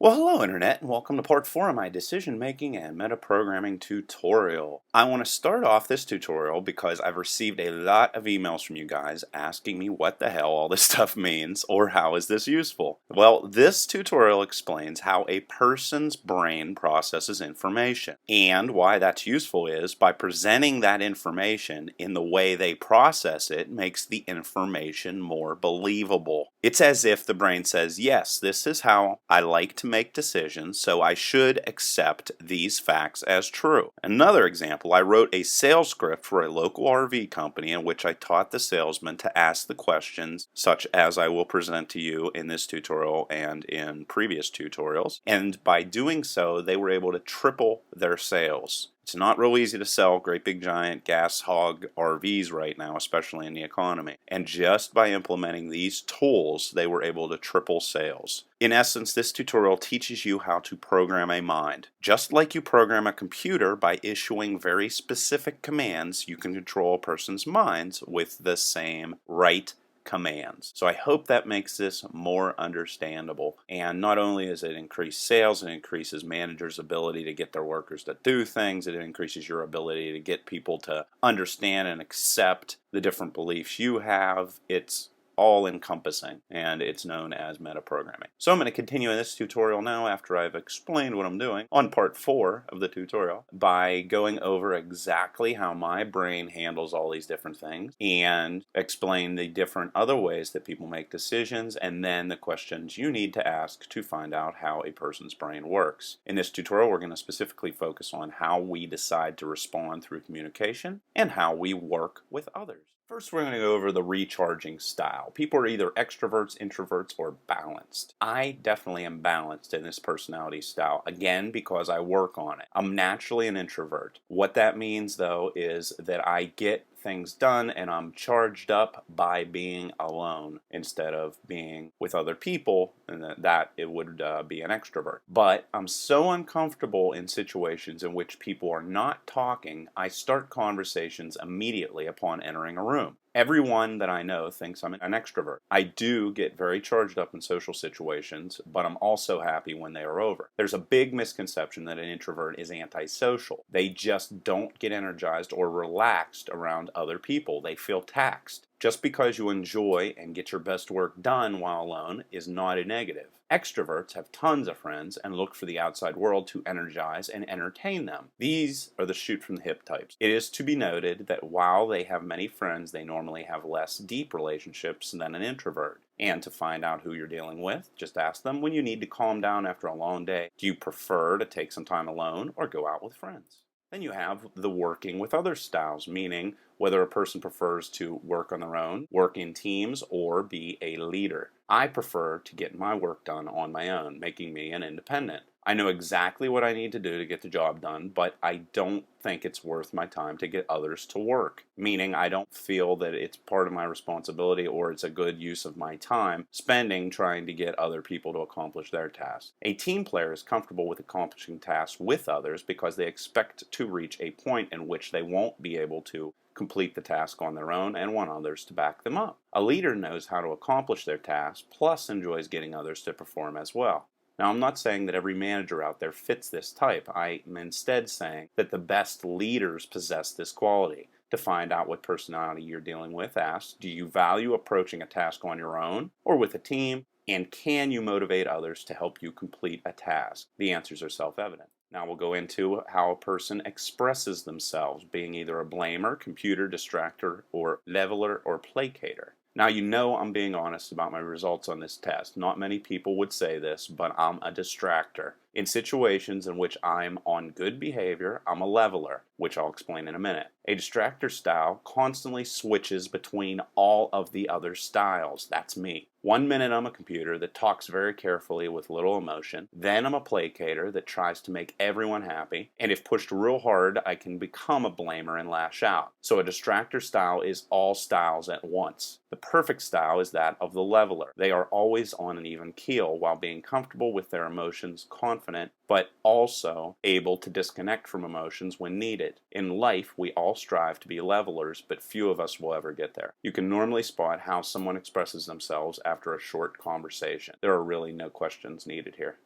Well, hello, Internet, and welcome to part 4 of my decision making and metaprogramming tutorial. I want to start off this tutorial because I've received a lot of emails from you guys asking me what the hell all this stuff means or how is this useful. Well, this tutorial explains how a person's brain processes information, and why that's useful is by presenting that information in the way they process it makes the information more believable. It's as if the brain says, yes, this is how I like to make decisions, so I should accept these facts as true. Another example, I wrote a sales script for a local RV company in which I taught the salesman to ask the questions such as I will present to you in this tutorial and in previous tutorials, and by doing so they were able to triple their sales. It's not real easy to sell great big giant gas hog RVs right now, especially in the economy. And just by implementing these tools, they were able to triple sales. In essence, this tutorial teaches you how to program a mind. Just like you program a computer by issuing very specific commands, you can control a person's minds with the same right commands. So I hope that makes this more understandable. And not only does it increase sales, it increases managers' ability to get their workers to do things, it increases your ability to get people to understand and accept the different beliefs you have. It's all encompassing, and it's known as metaprogramming. So I'm going to continue in this tutorial now after I've explained what I'm doing on part 4 of the tutorial by going over exactly how my brain handles all these different things and explain the different other ways that people make decisions and then the questions you need to ask to find out how a person's brain works. In this tutorial we're going to specifically focus on how we decide to respond through communication and how we work with others. First, we're going to go over the recharging style. People are either extroverts, introverts, or balanced. I definitely am balanced in this personality style, again, because I work on it. I'm naturally an introvert. What that means, though, is that I get things done and I'm charged up by being alone instead of being with other people, and that it would be an extrovert. But I'm so uncomfortable in situations in which people are not talking, I start conversations immediately upon entering a room. Everyone that I know thinks I'm an extrovert. I do get very charged up in social situations, but I'm also happy when they are over. There's a big misconception that an introvert is antisocial. They just don't get energized or relaxed around other people. They feel taxed. Just because you enjoy and get your best work done while alone is not a negative. Extroverts have tons of friends and look for the outside world to energize and entertain them. These are the shoot from the hip types. It is to be noted that while they have many friends, they normally have less deep relationships than an introvert. And to find out who you're dealing with, just ask them when you need to calm down after a long day. Do you prefer to take some time alone or go out with friends? Then you have the working with others styles, meaning whether a person prefers to work on their own, work in teams, or be a leader. I prefer to get my work done on my own, making me an independent. I know exactly what I need to do to get the job done, but I don't think it's worth my time to get others to work. Meaning I don't feel that it's part of my responsibility or it's a good use of my time spending trying to get other people to accomplish their tasks. A team player is comfortable with accomplishing tasks with others because they expect to reach a point in which they won't be able to complete the task on their own and want others to back them up. A leader knows how to accomplish their task, plus enjoys getting others to perform as well. Now, I'm not saying that every manager out there fits this type. I am instead saying that the best leaders possess this quality. To find out what personality you're dealing with, ask, do you value approaching a task on your own or with a team? And can you motivate others to help you complete a task? The answers are self-evident. Now we'll go into how a person expresses themselves, being either a blamer, computer distractor, or leveler, or placater. Now you know I'm being honest about my results on this test. Not many people would say this, but I'm a distractor. In situations in which I'm on good behavior, I'm a leveler, which I'll explain in a minute. A distractor style constantly switches between all of the other styles. That's me. 1 minute I'm a computer that talks very carefully with little emotion. Then I'm a placater that tries to make everyone happy. And if pushed real hard, I can become a blamer and lash out. So a distractor style is all styles at once. The perfect style is that of the leveler. They are always on an even keel while being comfortable with their emotions, confident, but also able to disconnect from emotions when needed. In life, we all strive to be levelers, but few of us will ever get there. You can normally spot how someone expresses themselves after a short conversation. There are really no questions needed here.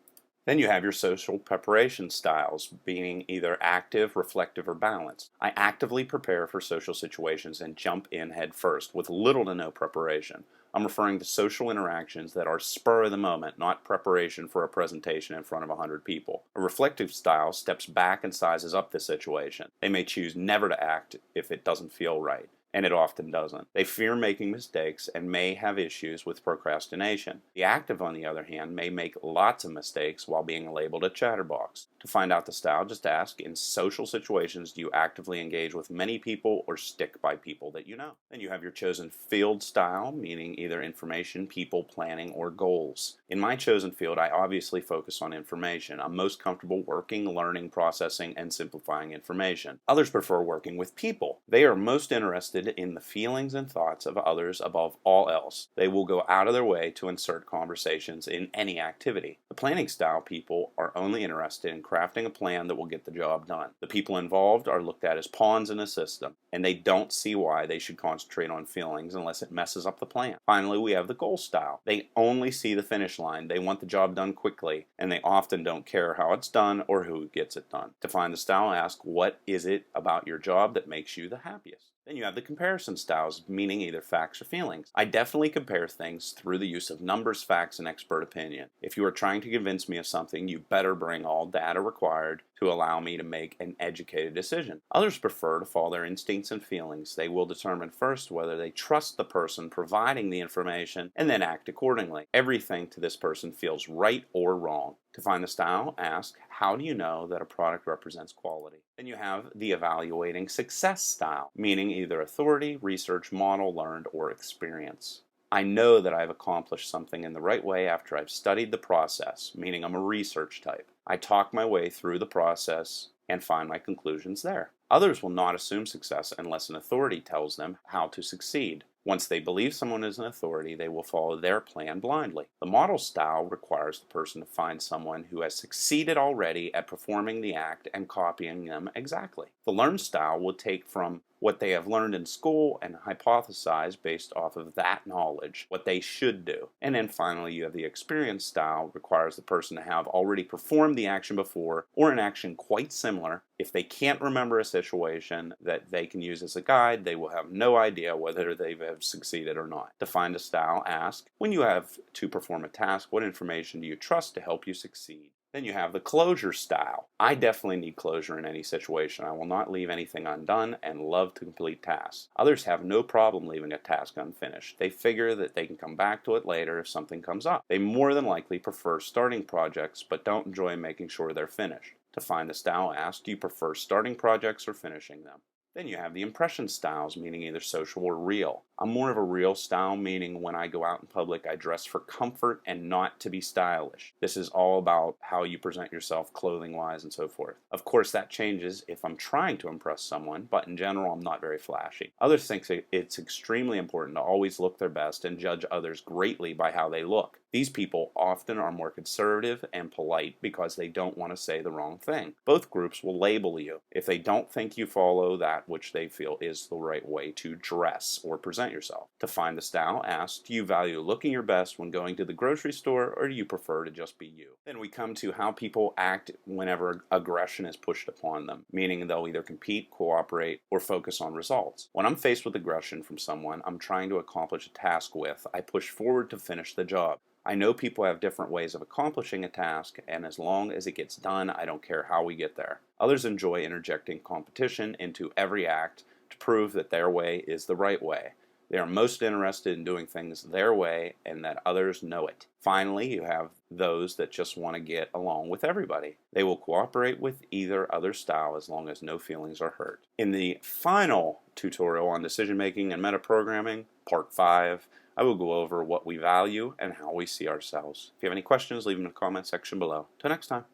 Then you have your social preparation styles, being either active, reflective, or balanced. I actively prepare for social situations and jump in head first with little to no preparation. I'm referring to social interactions that are spur of the moment, not preparation for a presentation in front of 100 people. A reflective style steps back and sizes up the situation. They may choose never to act if it doesn't feel right, and it often doesn't. They fear making mistakes and may have issues with procrastination. The active, on the other hand, may make lots of mistakes while being labeled a chatterbox. To find out the style, just ask, in social situations, do you actively engage with many people or stick by people that you know? Then you have your chosen field style, meaning either information, people, planning, or goals. In my chosen field, I obviously focus on information. I'm most comfortable working, learning, processing, and simplifying information. Others prefer working with people. They are most interested in the feelings and thoughts of others above all else. They will go out of their way to insert conversations in any activity. The planning style people are only interested in crafting a plan that will get the job done. The people involved are looked at as pawns in a system, and they don't see why they should concentrate on feelings unless it messes up the plan. Finally, we have the goal style. They only see the finish line. They want the job done quickly, and they often don't care how it's done or who gets it done. To find the style, ask, what is it about your job that makes you the happiest? Then you have the comparison styles, meaning either facts or feelings. I definitely compare things through the use of numbers, facts, and expert opinion. If you are trying to convince me of something, you better bring all data required to allow me to make an educated decision. Others prefer to follow their instincts and feelings. They will determine first whether they trust the person providing the information and then act accordingly. Everything to this person feels right or wrong. To find the style, ask, how do you know that a product represents quality? Then you have the evaluating success style, meaning either authority, research, model, learned, or experience. I know that I've accomplished something in the right way after I've studied the process, meaning I'm a research type. I talk my way through the process and find my conclusions there. Others will not assume success unless an authority tells them how to succeed. Once they believe someone is an authority, they will follow their plan blindly. The model style requires the person to find someone who has succeeded already at performing the act and copying them exactly. The learned style will take from what they have learned in school and hypothesize based off of that knowledge what they should do. And then finally, you have the experience style, requires the person to have already performed the action before or an action quite similar. If they can't remember a situation that they can use as a guide, they will have no idea whether they have succeeded or not. To find a style, ask, when you have to perform a task, what information do you trust to help you succeed? Then you have the closure style. I definitely need closure in any situation. I will not leave anything undone and love to complete tasks. Others have no problem leaving a task unfinished. They figure that they can come back to it later if something comes up. They more than likely prefer starting projects but don't enjoy making sure they're finished. To find the style, ask, do you prefer starting projects or finishing them? Then you have the impression styles, meaning either social or real. I'm more of a real style, meaning when I go out in public, I dress for comfort and not to be stylish. This is all about how you present yourself clothing-wise and so forth. Of course, that changes if I'm trying to impress someone, but in general, I'm not very flashy. Others think it's extremely important to always look their best and judge others greatly by how they look. These people often are more conservative and polite because they don't want to say the wrong thing. Both groups will label you if they don't think you follow that which they feel is the right way to dress or present yourself. To find the style, ask, do you value looking your best when going to the grocery store, or do you prefer to just be you? Then we come to how people act whenever aggression is pushed upon them, meaning they'll either compete, cooperate, or focus on results. When I'm faced with aggression from someone I'm trying to accomplish a task with, I push forward to finish the job. I know people have different ways of accomplishing a task, and as long as it gets done, I don't care how we get there. Others enjoy interjecting competition into every act to prove that their way is the right way. They are most interested in doing things their way and that others know it. Finally, you have those that just want to get along with everybody. They will cooperate with either other style as long as no feelings are hurt. In the final tutorial on decision making and metaprogramming, part 5, I will go over what we value and how we see ourselves. If you have any questions, leave them in the comment section below. Till next time.